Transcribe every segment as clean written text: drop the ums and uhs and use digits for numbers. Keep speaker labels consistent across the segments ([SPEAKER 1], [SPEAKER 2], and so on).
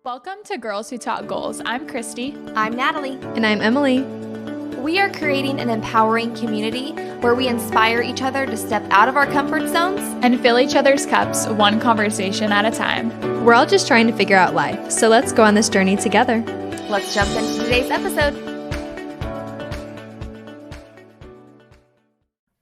[SPEAKER 1] Welcome to Girls Who Talk Goals. I'm Kristy.
[SPEAKER 2] I'm Natalie.
[SPEAKER 3] And I'm Emilie.
[SPEAKER 2] We are creating an empowering community where we inspire each other to step out of our comfort zones
[SPEAKER 1] And fill each other's cups one conversation at a time.
[SPEAKER 3] We're all just trying to figure out life, so let's go on this journey together.
[SPEAKER 2] Let's jump into today's episode.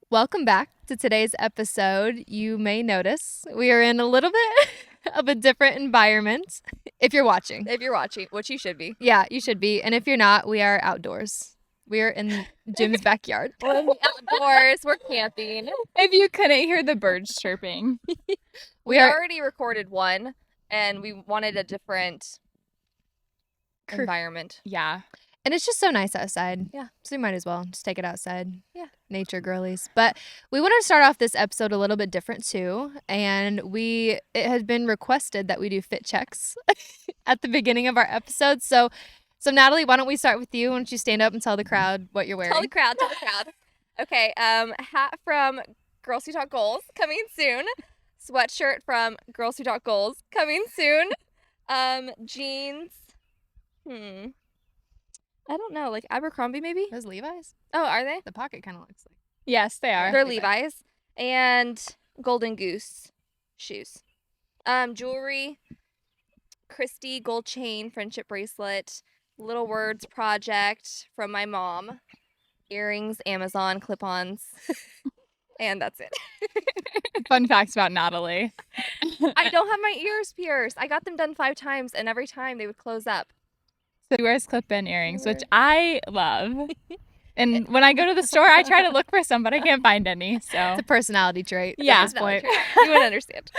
[SPEAKER 3] Welcome back to today's episode. You may notice we are in a little bit of a different environment if you're watching.
[SPEAKER 2] If you're watching, which you should be.
[SPEAKER 3] Yeah, you should be. And if you're not, we are outdoors. We are in Jim's backyard.
[SPEAKER 2] We're in the outdoors. We're camping.
[SPEAKER 1] If you couldn't hear the birds chirping.
[SPEAKER 2] We already recorded one, and we wanted a different environment.
[SPEAKER 1] Yeah.
[SPEAKER 3] And it's just so nice outside.
[SPEAKER 2] Yeah.
[SPEAKER 3] So we might as well just take it outside.
[SPEAKER 2] Yeah.
[SPEAKER 3] Nature girlies. But we want to start off this episode a little bit different too. And it has been requested that we do fit checks at the beginning of our episode. So Natalie, why don't we start with you? Why don't you stand up and tell the crowd what you're wearing?
[SPEAKER 2] Tell the crowd. Okay. Hat from Girls Who Talk Goals coming soon. Sweatshirt from Girls Who Talk Goals coming soon. Jeans. I don't know, like Abercrombie maybe?
[SPEAKER 3] Those Levi's?
[SPEAKER 2] Oh, are they?
[SPEAKER 3] The pocket kind of looks like.
[SPEAKER 1] Yes, they are.
[SPEAKER 2] They're Levi's. And Golden Goose shoes. Jewelry. Kristy gold chain, friendship bracelet. Little Words project from my mom. Earrings, Amazon, clip-ons. And that's it.
[SPEAKER 1] Fun facts about Natalie.
[SPEAKER 2] I don't have my ears pierced. I got them done 5 times, and every time they would close up.
[SPEAKER 1] So she wears clip-in earrings, which I love. And when I go to the store, I try to look for some, but I can't find any. So
[SPEAKER 3] It's a personality trait
[SPEAKER 1] Yeah.
[SPEAKER 3] at this point.
[SPEAKER 2] You would understand.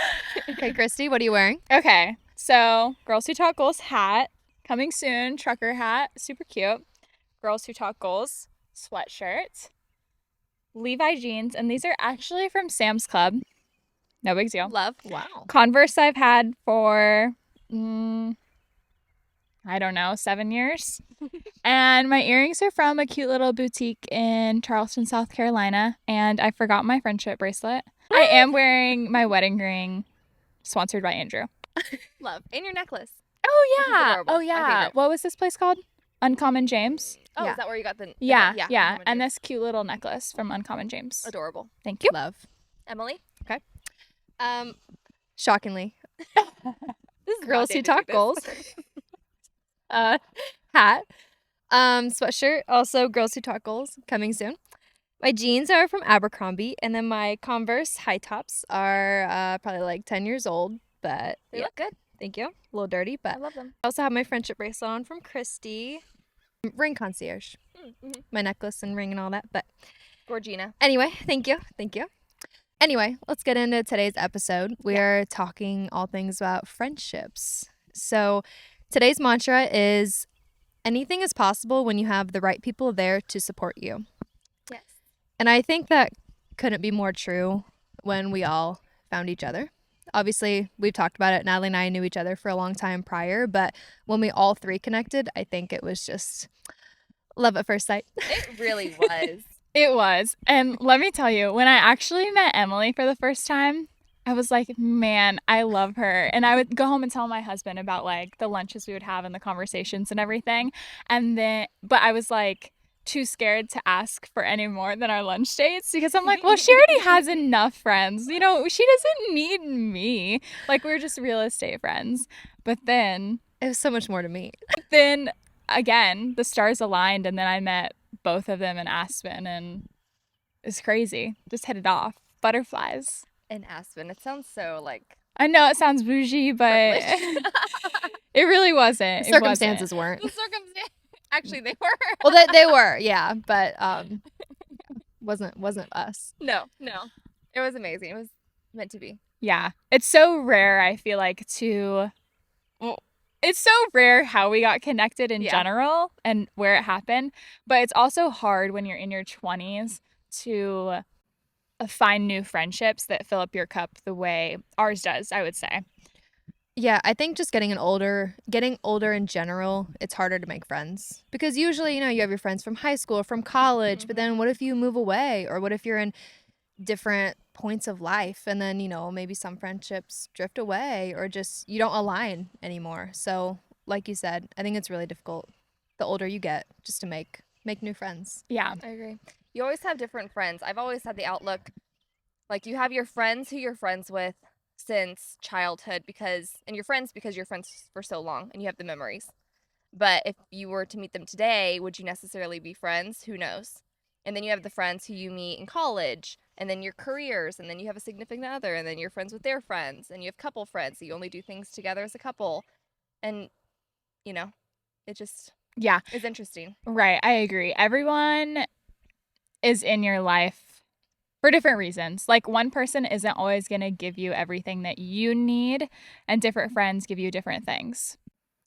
[SPEAKER 3] Okay, Kristy, what are you wearing?
[SPEAKER 1] Okay, so Girls Who Talk Goals hat coming soon. Trucker hat, super cute. Girls Who Talk Goals sweatshirt. Levi jeans, and these are actually from Sam's Club. No big deal.
[SPEAKER 2] Love.
[SPEAKER 3] Wow.
[SPEAKER 1] Converse I've had for, I don't know, 7 years. And my earrings are from a cute little boutique in Charleston, South Carolina. And I forgot my friendship bracelet. I am wearing my wedding ring, sponsored by Andrew.
[SPEAKER 2] Love. And your necklace.
[SPEAKER 1] Oh,
[SPEAKER 2] This is adorable.
[SPEAKER 1] Oh,
[SPEAKER 2] My
[SPEAKER 1] yeah.
[SPEAKER 2] favorite.
[SPEAKER 1] What was this place called? Uncommon James?
[SPEAKER 2] Oh,
[SPEAKER 3] Yeah.
[SPEAKER 2] is that where you got the...
[SPEAKER 1] Yeah.
[SPEAKER 2] Uncommon
[SPEAKER 1] And
[SPEAKER 2] James.
[SPEAKER 1] this cute little necklace from Uncommon James.
[SPEAKER 2] Adorable.
[SPEAKER 1] Thank you.
[SPEAKER 3] Love.
[SPEAKER 2] Emily?
[SPEAKER 3] Shockingly.
[SPEAKER 2] This is
[SPEAKER 3] Girls
[SPEAKER 2] not
[SPEAKER 3] Who
[SPEAKER 2] day to do
[SPEAKER 3] Talk
[SPEAKER 2] this.
[SPEAKER 3] Goals. Hat. Sweatshirt, also Girls Who Talk Goals, coming soon. My jeans are from Abercrombie, and then my Converse high tops are probably like 10 years old, but
[SPEAKER 2] They look good.
[SPEAKER 3] thank you. A little dirty, but
[SPEAKER 2] I love them.
[SPEAKER 3] I also have my friendship bracelet on from Kristy. Ring concierge.
[SPEAKER 2] Mm-hmm.
[SPEAKER 3] My necklace and ring and all that, but
[SPEAKER 2] Gorgina.
[SPEAKER 3] anyway, thank you. Anyway, let's get into today's episode. We are talking all things about friendships. So today's mantra is anything is possible when you have the right people there to support you.
[SPEAKER 2] Yes.
[SPEAKER 3] And I think that couldn't be more true when we all found each other. Obviously, we've talked about it. Natalie and I knew each other for a long time prior, but when we all three connected, I think it was just love at first sight.
[SPEAKER 2] It really was.
[SPEAKER 1] It was. And let me tell you, when I actually met Emilie for the first time, I was like, man, I love her. And I would go home and tell my husband about like the lunches we would have and the conversations and everything. But I was like too scared to ask for any more than our lunch dates because I'm like, well, she already has enough friends. You know, she doesn't need me. Like we're just real estate friends. But then
[SPEAKER 3] It was so much more to me.
[SPEAKER 1] again, the stars aligned and then I met both of them in Aspen and it's crazy. Just hit it off. Butterflies.
[SPEAKER 2] In Aspen. It sounds so like...
[SPEAKER 1] I know it sounds bougie, but it really wasn't.
[SPEAKER 3] Circumstances weren't.
[SPEAKER 2] The circumstance... Actually, they were.
[SPEAKER 3] Well, they were, yeah, but wasn't us.
[SPEAKER 2] No. It was amazing. It was meant to be.
[SPEAKER 1] Yeah. It's so rare, I feel like, it's so rare how we got connected in general and where it happened, but it's also hard when you're in your 20s to find new friendships that fill up your cup the way ours does, I would say.
[SPEAKER 3] Yeah, I think just getting older in general, it's harder to make friends. Because usually, you have your friends from high school or from college, but then what if you move away? Or what if you're in different points of life and then, maybe some friendships drift away or just you don't align anymore. So like you said, I think it's really difficult the older you get just to make new friends.
[SPEAKER 1] Yeah.
[SPEAKER 2] I agree. You always have different friends. I've always had the outlook, like, you have your friends who you're friends with since childhood and you're friends because you're friends for so long and you have the memories. But if you were to meet them today, would you necessarily be friends? Who knows? And then you have the friends who you meet in college, and then your careers, and then you have a significant other, and then you're friends with their friends, and you have couple friends, so you only do things together as a couple. And, it just
[SPEAKER 1] Yeah.
[SPEAKER 2] is interesting.
[SPEAKER 1] Right. I agree. Everyone is in your life for different reasons. Like, one person isn't always going to give you everything that you need, and different friends give you different things.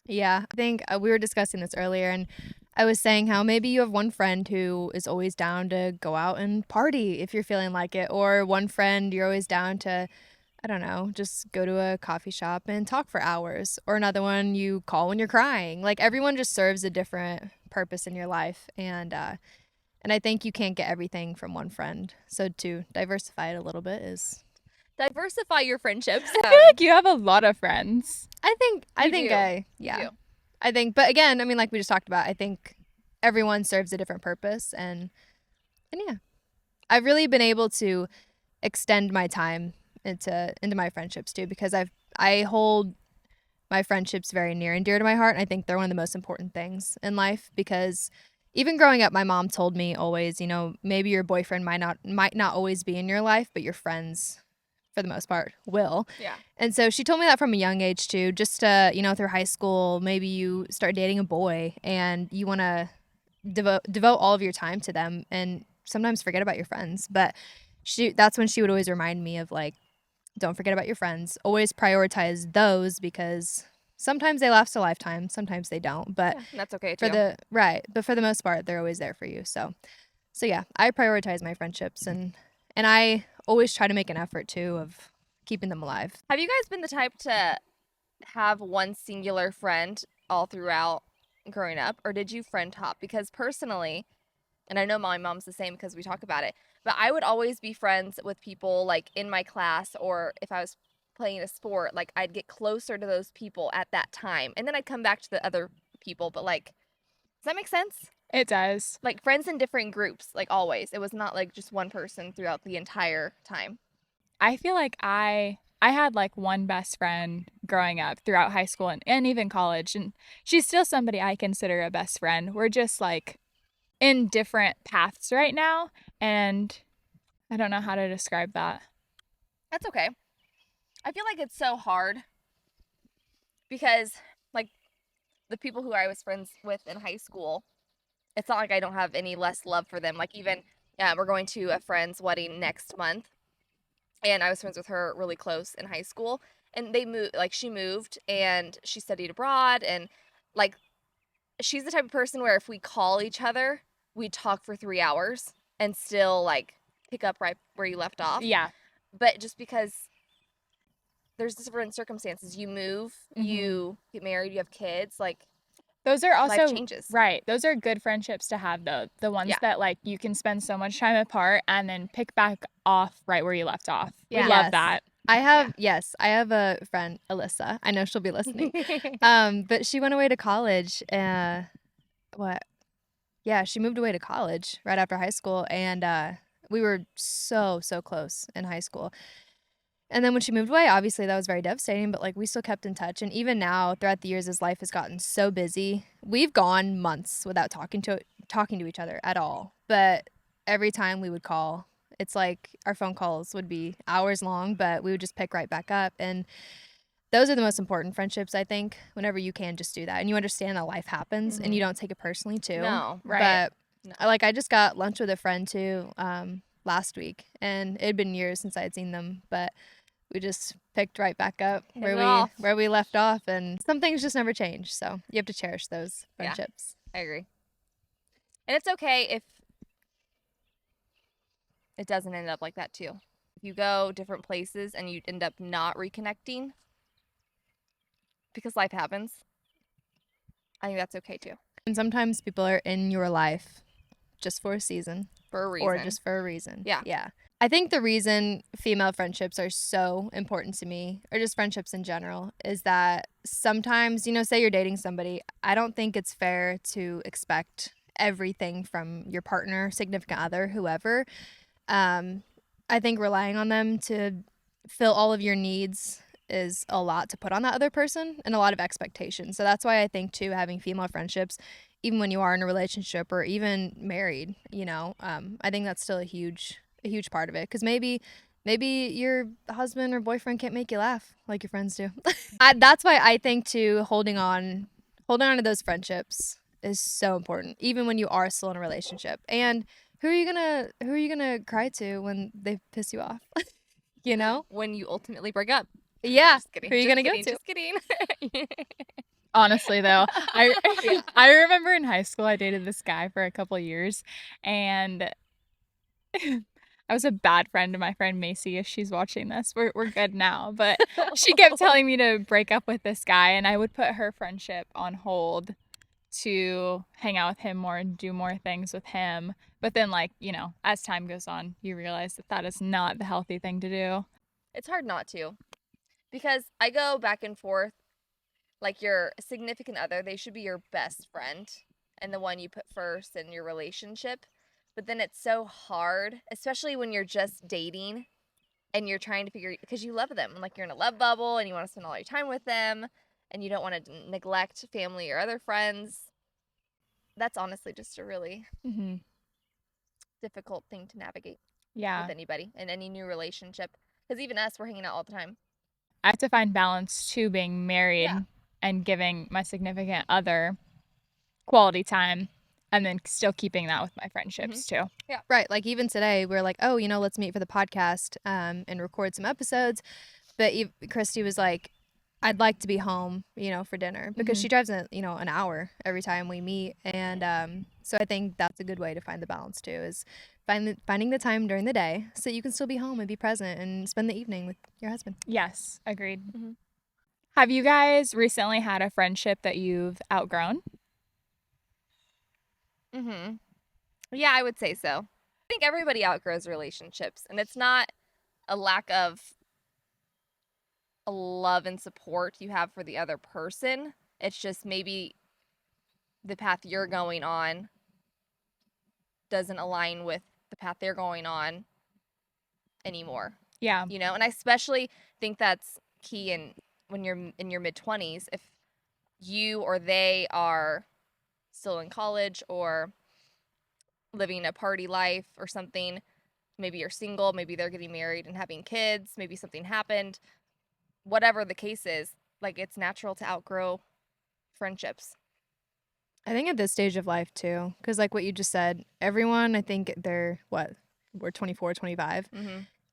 [SPEAKER 3] Yeah, I think we were discussing this earlier, and I was saying how maybe you have one friend who is always down to go out and party if you're feeling like it, or one friend you're always down to, I don't know, just go to a coffee shop and talk for hours, or another one you call when you're crying. Like, everyone just serves a different purpose in your life, and I think you can't get everything from one friend. So to diversify it a little bit is,
[SPEAKER 2] Diversify your friendships.
[SPEAKER 1] I feel like you have a lot of friends.
[SPEAKER 3] I think
[SPEAKER 2] You do.
[SPEAKER 3] yeah. I think, but again, I mean, like we just talked about, I think everyone serves a different purpose, and yeah, I've really been able to extend my time into my friendships too, because I hold my friendships very near and dear to my heart. And I think they're one of the most important things in life, because even growing up, my mom told me always, maybe your boyfriend might not always be in your life, but your friends, for the most part, will.
[SPEAKER 2] Yeah.
[SPEAKER 3] And so she told me that from a young age too, just through high school, maybe you start dating a boy and you want to devote all of your time to them and sometimes forget about your friends. But that's when she would always remind me of, like, don't forget about your friends. Always prioritize those, because sometimes they last a lifetime, sometimes they don't. But
[SPEAKER 2] Yeah, that's okay too.
[SPEAKER 3] but for the most part, they're always there for you. So yeah, I prioritize my friendships, and I always try to make an effort too of keeping them alive.
[SPEAKER 2] Have you guys been the type to have one singular friend all throughout growing up, or did you friend hop? Because personally, and I know my mom's the same because we talk about it, but I would always be friends with people like in my class, or if I was playing a sport, like I'd get closer to those people at that time, and then I'd come back to the other people. But, like, does that make sense?
[SPEAKER 1] It does.
[SPEAKER 2] Like, friends in different groups, like, always. It was not like just one person throughout the entire time.
[SPEAKER 1] I feel like I had like one best friend growing up throughout high school and even college, and she's still somebody I consider a best friend. We're just like in different paths right now, and I don't know how to describe that.
[SPEAKER 2] That's okay. I feel like it's so hard because, like, the people who I was friends with in high school, it's not like I don't have any less love for them. Like, even, yeah, we're going to a friend's wedding next month, and I was friends with her really close in high school, and she moved and she studied abroad, and, like, she's the type of person where if we call each other, we talk for 3 hours and still, like, pick up right where you left off.
[SPEAKER 1] Yeah.
[SPEAKER 2] But just because there's different circumstances, you move, you get married, you have kids, like,
[SPEAKER 1] Those are also
[SPEAKER 2] life changes.
[SPEAKER 1] Right. Those are good friendships to have, though. The ones
[SPEAKER 2] Yeah.
[SPEAKER 1] that, like, you can spend so much time apart and then pick back off right where you left off.
[SPEAKER 2] Yeah.
[SPEAKER 1] We love
[SPEAKER 3] Yes.
[SPEAKER 1] that.
[SPEAKER 3] I have a friend, Alyssa. I know she'll be listening. But she went away to college. She moved away to college right after high school, and we were so close in high school. And then when she moved away, obviously that was very devastating, but, like, we still kept in touch. And even now, throughout the years, as life has gotten so busy, we've gone months without talking to each other at all. But every time we would call, it's like our phone calls would be hours long, but we would just pick right back up. And those are the most important friendships, I think, whenever you can just do that. And you understand that life happens and you don't take it personally too.
[SPEAKER 2] No,
[SPEAKER 1] right.
[SPEAKER 3] But I just got lunch with a friend too last week, and it had been years since I had seen them, but we just picked right back up where we left off, and some things just never change. So you have to cherish those friendships.
[SPEAKER 2] I agree. And it's okay if it doesn't end up like that too. If you go different places and you end up not reconnecting because life happens, I think that's okay too.
[SPEAKER 3] And sometimes people are in your life just for a season.
[SPEAKER 2] For a reason.
[SPEAKER 3] Or just for a reason.
[SPEAKER 2] Yeah.
[SPEAKER 3] Yeah. I think the reason female friendships are so important to me, or just friendships in general, is that sometimes, say you're dating somebody, I don't think it's fair to expect everything from your partner, significant other, whoever. I think relying on them to fill all of your needs is a lot to put on that other person and a lot of expectations. So that's why I think too, having female friendships, even when you are in a relationship or even married, I think that's still a huge part of it. Because maybe your husband or boyfriend can't make you laugh like your friends do. That's why I think too, holding on to those friendships is so important, even when you are still in a relationship. And who are you gonna cry to when they piss you off?
[SPEAKER 2] When you ultimately break up.
[SPEAKER 3] Yeah.
[SPEAKER 2] Just kidding.
[SPEAKER 3] Who are you gonna go to?
[SPEAKER 2] Just kidding.
[SPEAKER 1] Honestly, though, I remember in high school I dated this guy for a couple years, and I was a bad friend to my friend Macy. If she's watching this, we're good now, but she kept telling me to break up with this guy, and I would put her friendship on hold to hang out with him more and do more things with him. But then, as time goes on, you realize that that is not the healthy thing to do.
[SPEAKER 2] It's hard not to, because I go back and forth. Like, your significant other, they should be your best friend and the one you put first in your relationship. But then it's so hard, especially when you're just dating and you're trying to figure, because you love them, like you're in a love bubble and you want to spend all your time with them and you don't want to neglect family or other friends. That's honestly just a really difficult thing to navigate with anybody in any new relationship. Because even us, we're hanging out all the time.
[SPEAKER 1] I have to find balance to being married and giving my significant other quality time, and then still keeping that with my friendships too.
[SPEAKER 3] Yeah. Right. Like even today, we're like, oh, let's meet for the podcast and record some episodes. But Kristy was like, I'd like to be home, for dinner, because she drives an hour every time we meet. And so I think that's a good way to find the balance too, is finding the time during the day so you can still be home and be present and spend the evening with your husband.
[SPEAKER 1] Yes, agreed. Have you guys recently had a friendship that you've outgrown?
[SPEAKER 2] Yeah, I would say so. I think everybody outgrows relationships, and it's not a lack of love and support you have for the other person. It's just maybe the path you're going on doesn't align with the path they're going on anymore.
[SPEAKER 1] Yeah.
[SPEAKER 2] And I especially think that's key when you're in your mid-20s. If you or they are still in college or living a party life or something, maybe you're single, maybe they're getting married and having kids, maybe something happened, whatever the case is, like, it's natural to outgrow friendships.
[SPEAKER 3] I think at this stage of life too, because like what you just said, everyone, I think we're 24, 25.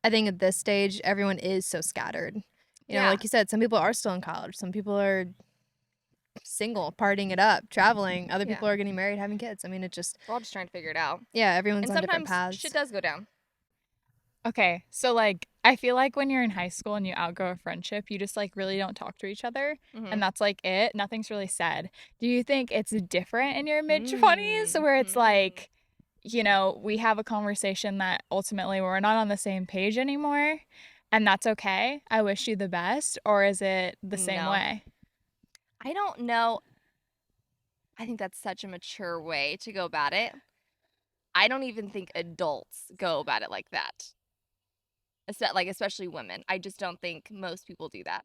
[SPEAKER 3] I think at this stage, everyone is so scattered. You know, like you said, some people are still in college. Some people are single, partying it up, traveling. Other people are getting married, having kids. I mean, we're all
[SPEAKER 2] just trying to figure it out.
[SPEAKER 3] Yeah, everyone's on different paths.
[SPEAKER 2] Shit does go down.
[SPEAKER 1] Okay, so I feel like when you're in high school and you outgrow a friendship, you just really don't talk to each other, and that's it. Nothing's really said. Do you think it's different in your mid-20s where it's we have a conversation that ultimately we're not on the same page anymore, and that's okay? I wish you the best, or is it the same way?
[SPEAKER 2] I don't know. I think that's such a mature way to go about it. I don't even think adults go about it like that. Especially women. I just don't think most people do that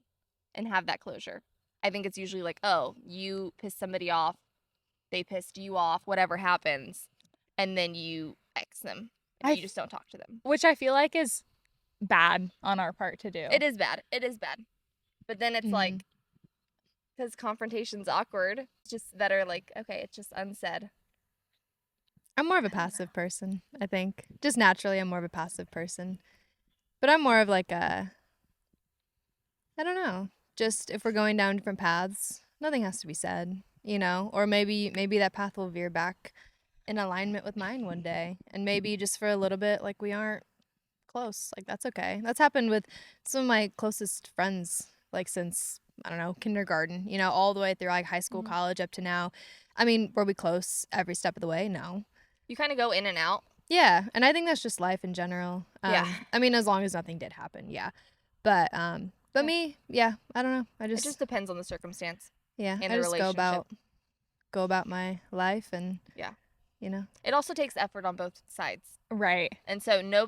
[SPEAKER 2] and have that closure. I think it's usually like, oh, you pissed somebody off, they pissed you off, whatever happens, and then you X them. And you just don't talk to them.
[SPEAKER 1] Which I feel like is bad on our part to do.
[SPEAKER 2] It is bad. But then it's because confrontation's awkward. It's just better okay, it's just unsaid.
[SPEAKER 3] I'm more of a passive person, I think. Just naturally, I'm more of a passive person. But I'm more of I don't know. Just if we're going down different paths, nothing has to be said, Or maybe that path will veer back in alignment with mine one day. And maybe just for a little bit, we aren't close. That's okay. That's happened with some of my closest friends, since, I don't know, kindergarten, all the way through high school, college, up to now. I mean, were we close every step of the way? No.
[SPEAKER 2] You kind of go in and out.
[SPEAKER 3] Yeah, and I think that's just life in general.
[SPEAKER 2] Yeah.
[SPEAKER 3] I mean, as long as nothing did happen, yeah. But
[SPEAKER 2] Yeah.
[SPEAKER 3] me, yeah, I don't know.
[SPEAKER 2] It just depends on the circumstance.
[SPEAKER 3] yeah,
[SPEAKER 2] and
[SPEAKER 3] I
[SPEAKER 2] the
[SPEAKER 3] just
[SPEAKER 2] relationship.
[SPEAKER 3] go about my life, and
[SPEAKER 2] Yeah.
[SPEAKER 3] you know.
[SPEAKER 2] It also takes effort on both sides.
[SPEAKER 1] Right.
[SPEAKER 2] And so not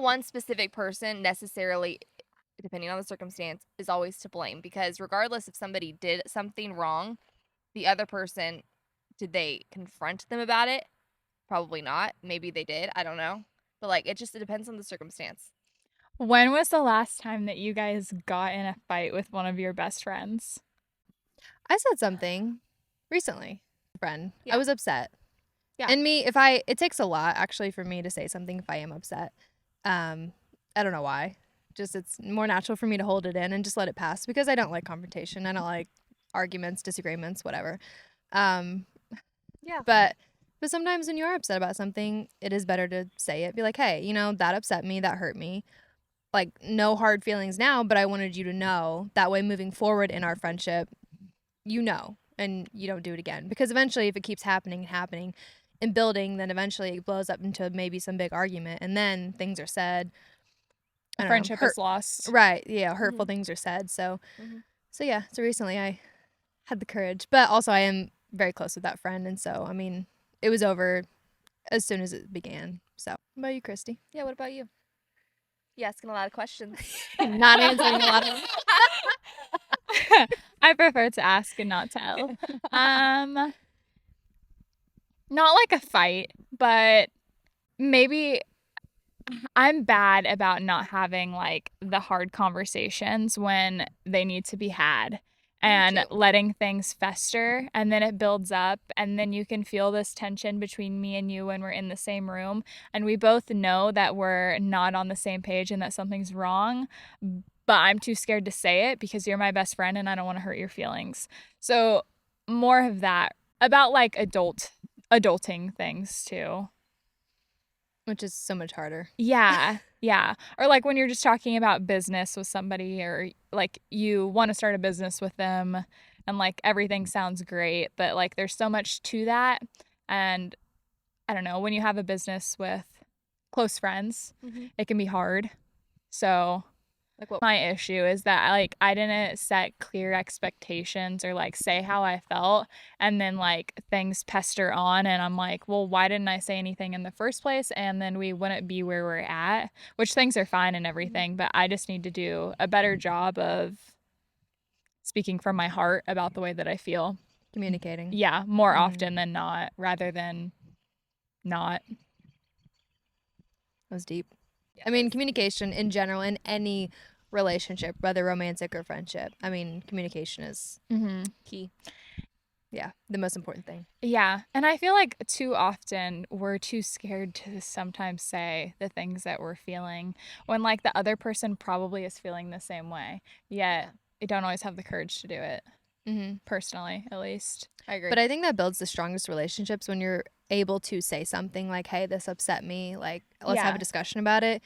[SPEAKER 2] one specific person necessarily, depending on the circumstance, is always to blame, because regardless if somebody did something wrong, the other person, did they confront them about it? Probably not. Maybe they did. I don't know. But like, it depends on the circumstance.
[SPEAKER 1] When was the last time that you guys got in a fight with one of your best friends?
[SPEAKER 3] I said something recently, friend.
[SPEAKER 2] Yeah.
[SPEAKER 3] I was upset.
[SPEAKER 2] Yeah.
[SPEAKER 3] And it takes a lot actually for me to say something if I am upset. I don't know why. Just it's more natural for me to hold it in and just let it pass because I don't like confrontation. I don't like arguments, disagreements, whatever.
[SPEAKER 2] Yeah.
[SPEAKER 3] But sometimes when you are upset about something, it is better to say it. Be like, hey, that upset me, that hurt me. Like, no hard feelings now, but I wanted you to know. That way, moving forward in our friendship, and you don't do it again. Because eventually, if it keeps happening and building, then eventually it blows up into maybe some big argument, and then things are said. I don't know,
[SPEAKER 1] Friendship is lost.
[SPEAKER 3] Right? Yeah, hurtful things are said. So, yeah. So recently, I had the courage, but also I am very close with that friend, and so I mean, it was over as soon as it began. So, what about you, Kristy?
[SPEAKER 2] Yeah. What about you? You asking a lot of questions.
[SPEAKER 3] Not answering a lot of.
[SPEAKER 1] I prefer to ask and not tell. Not like a fight, but maybe I'm bad about not having like the hard conversations when they need to be had and
[SPEAKER 2] too.
[SPEAKER 1] letting things fester, and then it builds up, and then you can feel this tension between me and you when we're in the same room and we both know that we're not on the same page and that something's wrong, but I'm too scared to say it because you're my best friend and I don't want to hurt your feelings. So more of that about like adulting things too.
[SPEAKER 3] Which is so much harder.
[SPEAKER 1] Yeah. Yeah. Or like when you're just talking about business with somebody, or like you want to start a business with them and like everything sounds great, but like there's so much to that. And I don't know, when you have a business with close friends, it can be hard. So
[SPEAKER 2] Like what?
[SPEAKER 1] my issue is that like I didn't set clear expectations or like say how I felt, and then like things pester on and I'm like, well, why didn't I say anything in the first place? And then we wouldn't be where we're at, which things are fine and everything, but I just need to do a better job of speaking from my heart about the way that I feel.
[SPEAKER 3] Communicating.
[SPEAKER 1] Yeah, more often than not, rather than not.
[SPEAKER 3] That was deep.
[SPEAKER 2] Yeah,
[SPEAKER 3] I mean, communication in general in any relationship, whether romantic or friendship. I mean, communication is key. Yeah, the most important thing.
[SPEAKER 1] Yeah. And I feel like too often we're too scared to sometimes say the things that we're feeling when like the other person probably is feeling the same way. Yet I don't always have the courage to do it. Personally, at least.
[SPEAKER 2] I agree.
[SPEAKER 3] But I think that builds the strongest relationships when you're able to say something like, hey, this upset me. Like, let's have a discussion about it.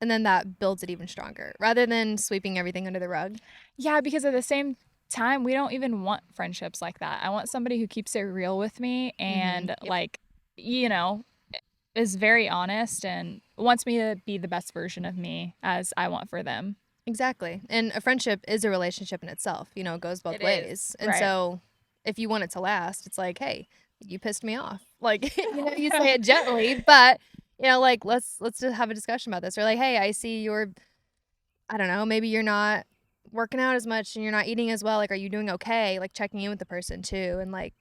[SPEAKER 3] And then that builds it even stronger rather than sweeping everything under the rug.
[SPEAKER 1] Yeah, because at the same time, we don't even want friendships like that. I want somebody who keeps it real with me and like, is very honest and wants me to be the best version of me as I want for them.
[SPEAKER 3] Exactly. And a friendship is a relationship in itself. It goes both ways. And so if you want it to last, it's like, hey, you pissed me off. Like, you say it gently, but like let's just have a discussion about this. Or like, hey, I see I don't know, maybe you're not working out as much and you're not eating as well. Like, are you doing okay? Like checking in with the person too. And like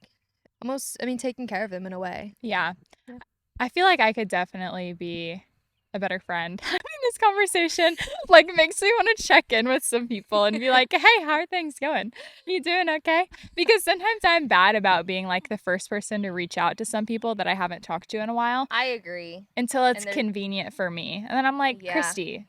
[SPEAKER 3] taking care of them in a way.
[SPEAKER 1] Yeah. I feel like I could definitely be a better friend. Having this conversation like makes me want to check in with some people and be like, hey, how are things going? You doing okay? Because sometimes I'm bad about being like the first person to reach out to some people that I haven't talked to in a while.
[SPEAKER 2] I agree.
[SPEAKER 1] Until it's convenient for me. And then I'm like, Kristy,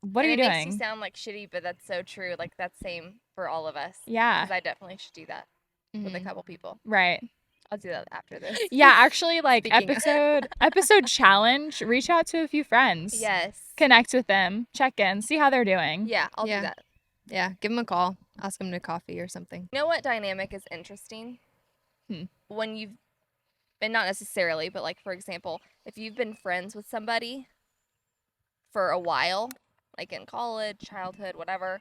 [SPEAKER 1] what are you doing?
[SPEAKER 2] It makes you sound like shitty, but that's so true. Like that's same for all of us.
[SPEAKER 1] Yeah.
[SPEAKER 2] Because I definitely should do that with a couple people.
[SPEAKER 1] Right.
[SPEAKER 2] I'll do that after this.
[SPEAKER 1] Yeah, actually, like episode challenge, reach out to a few friends.
[SPEAKER 2] Yes.
[SPEAKER 1] Connect with them, check in, see how they're doing.
[SPEAKER 2] Yeah, I'll do that.
[SPEAKER 3] Yeah, give them a call, ask them to coffee or something.
[SPEAKER 2] You know what dynamic is interesting? When you've and not necessarily, but like for example, if you've been friends with somebody for a while, like in college, childhood, whatever,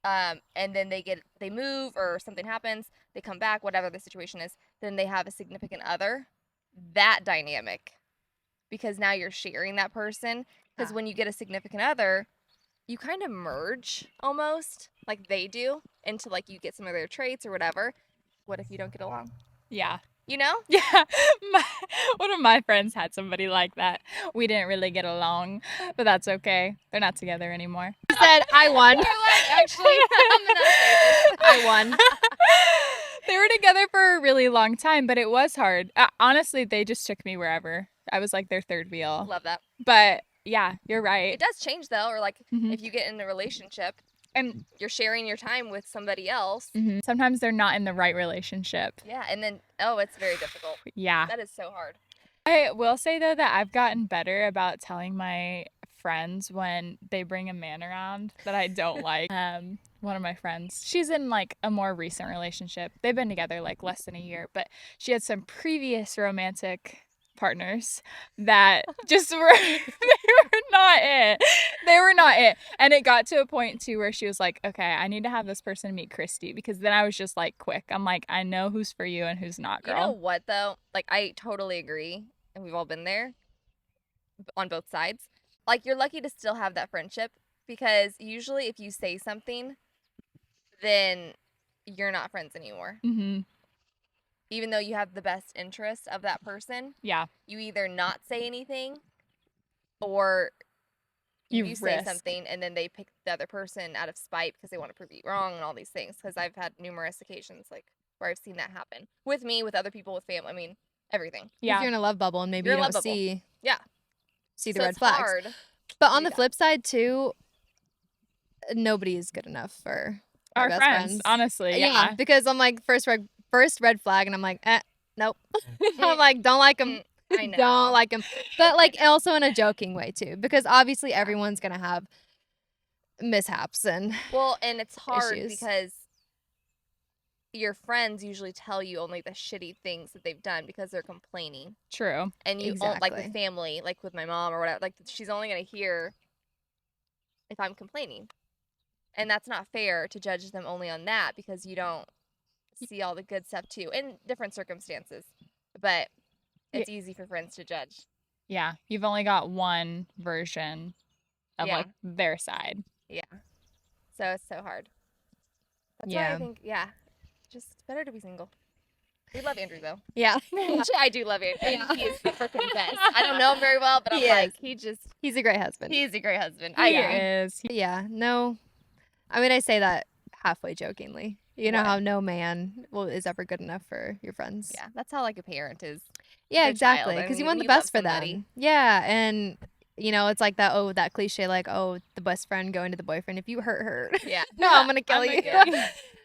[SPEAKER 2] and then they move or something happens, they come back, whatever the situation is, then they have a significant other. That dynamic, because now you're sharing that person. Because when you get a significant other, you kind of merge almost like they do into like you get some of their traits or whatever. What if you don't get along?
[SPEAKER 1] Yeah.
[SPEAKER 2] You know?
[SPEAKER 1] Yeah, one of my friends had somebody like that. We didn't really get along, but that's okay. They're not together anymore.
[SPEAKER 3] She said, I won.
[SPEAKER 2] You're like, actually, I'm gonna say this.
[SPEAKER 3] I won.
[SPEAKER 1] They were together for a really long time, but it was hard. Honestly, they just took me wherever. I was like their third wheel.
[SPEAKER 2] Love that.
[SPEAKER 1] But yeah, you're right.
[SPEAKER 2] It does change though, or like
[SPEAKER 1] Mhm.
[SPEAKER 2] if you get in a relationship
[SPEAKER 1] And
[SPEAKER 2] you're sharing your time with somebody else.
[SPEAKER 1] sometimes they're not in the right relationship.
[SPEAKER 2] Yeah, and then it's very difficult.
[SPEAKER 1] Yeah.
[SPEAKER 2] That is so hard.
[SPEAKER 1] I will say though that I've gotten better about telling my friends when they bring a man around that I don't like. One of my friends, she's in like a more recent relationship. They've been together like less than a year, but she had some previous romantic partners that just were they were not it. They were not it. And it got to a point too where she was like, okay, I need to have this person meet Kristy, because then I was just like quick. I'm like, I know who's for you and who's not, girl.
[SPEAKER 2] You know what though? Like I totally agree, and we've all been there on both sides. Like you're lucky to still have that friendship, because usually if you say something, then you're not friends anymore. Even though you have the best interest of that person,
[SPEAKER 1] Yeah.
[SPEAKER 2] you either not say anything or you say
[SPEAKER 1] risk.
[SPEAKER 2] something and then they pick the other person out of spite because they want to prove you wrong and all these things. Because I've had numerous occasions like where I've seen that happen with me, with other people, with family. I mean, everything.
[SPEAKER 1] Yeah.
[SPEAKER 3] If you're in a love bubble and maybe
[SPEAKER 2] You're
[SPEAKER 3] you
[SPEAKER 2] in a
[SPEAKER 3] don't
[SPEAKER 2] love bubble.
[SPEAKER 3] see the
[SPEAKER 2] So
[SPEAKER 3] red
[SPEAKER 2] it's
[SPEAKER 3] flags.
[SPEAKER 2] hard.
[SPEAKER 3] But on the flip side too, nobody is good enough for
[SPEAKER 1] Our
[SPEAKER 3] best
[SPEAKER 1] friends, honestly. Yeah.
[SPEAKER 3] because I'm like first red flag, and I'm like, nope. I'm like, don't like him.
[SPEAKER 2] I know.
[SPEAKER 3] Don't like him. But like also in a joking way too, because obviously everyone's gonna have mishaps and
[SPEAKER 2] and it's hard
[SPEAKER 3] issues.
[SPEAKER 2] because your friends usually tell you only the shitty things that they've done because they're complaining.
[SPEAKER 1] True.
[SPEAKER 2] And you like with family, like with my mom or whatever, like she's only gonna hear if I'm complaining. And that's not fair to judge them only on that, because you don't see all the good stuff too in different circumstances. But it's easy for friends to judge.
[SPEAKER 1] Yeah. You've only got one version of like their side.
[SPEAKER 2] Yeah. So it's so hard. That's why I think, just better to be single. We love Andrew though.
[SPEAKER 3] Yeah.
[SPEAKER 2] Actually, I do love Andrew. Yeah. He is the freaking best. I don't know him very well, but I'm like,
[SPEAKER 3] he's a great husband.
[SPEAKER 2] He's a great husband.
[SPEAKER 1] He is.
[SPEAKER 3] Yeah. No. I mean, I say that halfway jokingly. You know how no man is ever good enough for your friends.
[SPEAKER 2] Yeah, that's how like a parent is.
[SPEAKER 3] Yeah,
[SPEAKER 2] Their
[SPEAKER 3] exactly.
[SPEAKER 2] child.
[SPEAKER 3] Because you
[SPEAKER 2] And
[SPEAKER 3] want
[SPEAKER 2] when
[SPEAKER 3] the
[SPEAKER 2] you
[SPEAKER 3] best
[SPEAKER 2] love
[SPEAKER 3] for
[SPEAKER 2] somebody.
[SPEAKER 3] them. Yeah, and it's like that cliche, like, oh, the best friend going to the boyfriend. If you hurt her,
[SPEAKER 2] Yeah.
[SPEAKER 3] no, I'm gonna kill you.
[SPEAKER 2] kill you.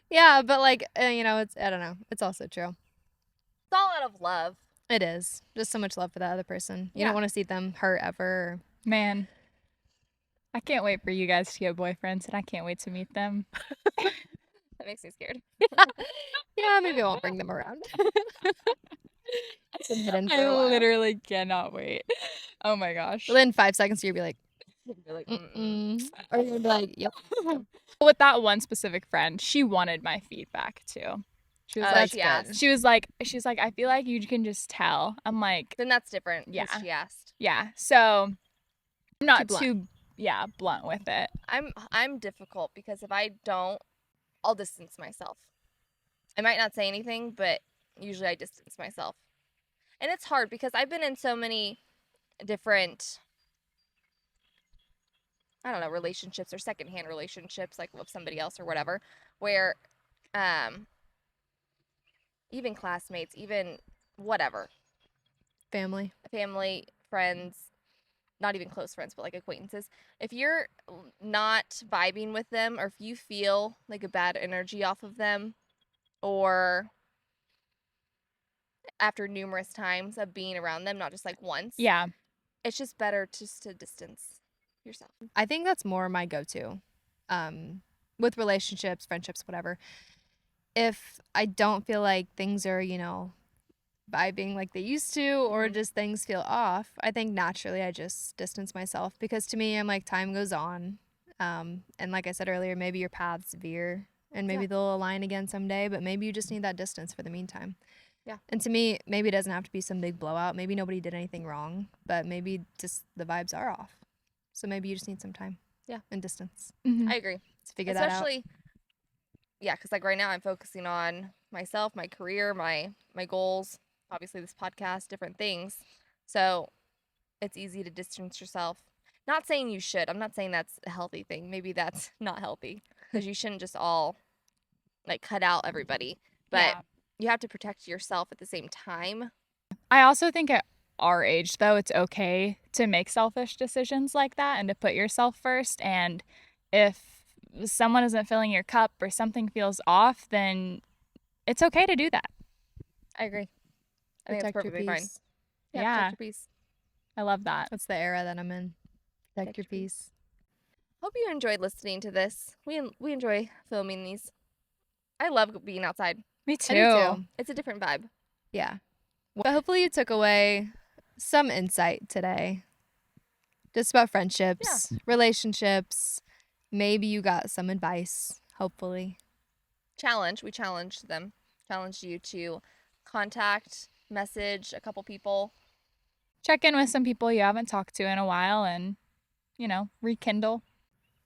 [SPEAKER 3] Yeah, but like, it's I don't know. It's also true.
[SPEAKER 2] It's all out of love.
[SPEAKER 3] It is just so much love for that other person. You
[SPEAKER 2] Yeah.
[SPEAKER 3] don't want to see them hurt ever.
[SPEAKER 1] Man. I can't wait for you guys to get boyfriends, and I can't wait to meet them.
[SPEAKER 2] That makes me scared.
[SPEAKER 3] Yeah, maybe I won't bring them around. It's been hidden for
[SPEAKER 1] I
[SPEAKER 3] a while.
[SPEAKER 1] literally cannot wait. Oh my gosh.
[SPEAKER 3] Within 5 seconds, you'll be like,
[SPEAKER 2] You're like,
[SPEAKER 3] mm-mm. Or you'll be like, yep.
[SPEAKER 1] With that one specific friend, she wanted my feedback too. She was like,
[SPEAKER 2] she asked.
[SPEAKER 1] she was like, I feel like you can just tell. I'm like,
[SPEAKER 2] Then that's different.
[SPEAKER 1] Yeah.
[SPEAKER 2] She asked.
[SPEAKER 1] yeah. So I'm not
[SPEAKER 3] blunt.
[SPEAKER 1] too blunt with it.
[SPEAKER 2] I'm difficult because if I don't, I'll distance myself. I might not say anything, but usually I distance myself. And it's hard because I've been in so many different, I don't know, relationships or secondhand relationships, like with somebody else or whatever, where even classmates, even whatever,
[SPEAKER 3] Family.
[SPEAKER 2] family, friends, not even close friends, but like acquaintances, if you're not vibing with them, or if you feel like a bad energy off of them, or after numerous times of being around them, not just like once,
[SPEAKER 1] Yeah.
[SPEAKER 2] it's just better just to distance yourself.
[SPEAKER 3] I think that's more my go-to with relationships, friendships, whatever. If I don't feel like things are, vibing like they used to, or just things feel off, I think naturally I just distance myself, because to me, I'm like, time goes on. And like I said earlier, maybe your paths veer and maybe they'll align again someday, but maybe you just need that distance for the meantime.
[SPEAKER 2] Yeah.
[SPEAKER 3] And to me, maybe it doesn't have to be some big blowout. Maybe nobody did anything wrong, but maybe just the vibes are off. So maybe you just need some time.
[SPEAKER 2] Yeah.
[SPEAKER 3] And distance
[SPEAKER 1] Mhm.
[SPEAKER 2] I agree.
[SPEAKER 3] to figure that out.
[SPEAKER 2] Especially, yeah, because like right now I'm focusing on myself, my career, my goals, obviously this podcast, different things. So it's easy to distance yourself. Not saying you should. I'm not saying that's a healthy thing. Maybe that's not healthy, because you shouldn't just all like cut out everybody. But
[SPEAKER 1] Yeah.
[SPEAKER 2] you have to protect yourself at the same time.
[SPEAKER 1] I also think at our age, though, it's okay to make selfish decisions like that and to put yourself first. And if someone isn't filling your cup or something feels off, then it's okay to do that.
[SPEAKER 2] I agree. I think it's
[SPEAKER 3] Protect your
[SPEAKER 2] perfectly fine.
[SPEAKER 3] peace.
[SPEAKER 2] Yeah,
[SPEAKER 1] Yeah.
[SPEAKER 2] protect your peace.
[SPEAKER 1] I love that.
[SPEAKER 3] That's the era that I'm in. Protect
[SPEAKER 2] Protect
[SPEAKER 3] your
[SPEAKER 2] your
[SPEAKER 3] peace.
[SPEAKER 2] Hope you enjoyed listening to this. We enjoy filming these. I love being outside.
[SPEAKER 1] Me
[SPEAKER 3] I
[SPEAKER 1] too.
[SPEAKER 3] do too.
[SPEAKER 2] It's a different vibe.
[SPEAKER 3] Yeah. But hopefully you took away some insight today. Just about friendships, relationships. Maybe you got some advice, hopefully.
[SPEAKER 2] We challenged them. Challenged you to message a couple people.
[SPEAKER 1] Check in with some people you haven't talked to in a while and, rekindle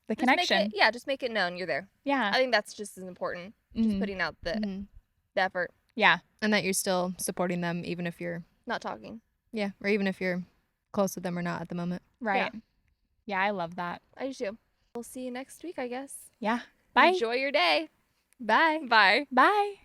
[SPEAKER 1] the connection.
[SPEAKER 2] Just make it known you're there.
[SPEAKER 1] Yeah.
[SPEAKER 2] I think that's just as important. Just
[SPEAKER 1] Mhm.
[SPEAKER 2] putting out the
[SPEAKER 3] Mhm.
[SPEAKER 2] effort,
[SPEAKER 1] Yeah.
[SPEAKER 3] And that you're still supporting them, even if you're,
[SPEAKER 2] not talking.
[SPEAKER 3] or even if you're close with them or not at the moment.
[SPEAKER 1] Right. Yeah, I love that.
[SPEAKER 2] I do too. We'll see you next week, I guess.
[SPEAKER 1] Yeah. Bye.
[SPEAKER 2] Enjoy your day.
[SPEAKER 3] Bye.
[SPEAKER 2] Bye.
[SPEAKER 1] Bye.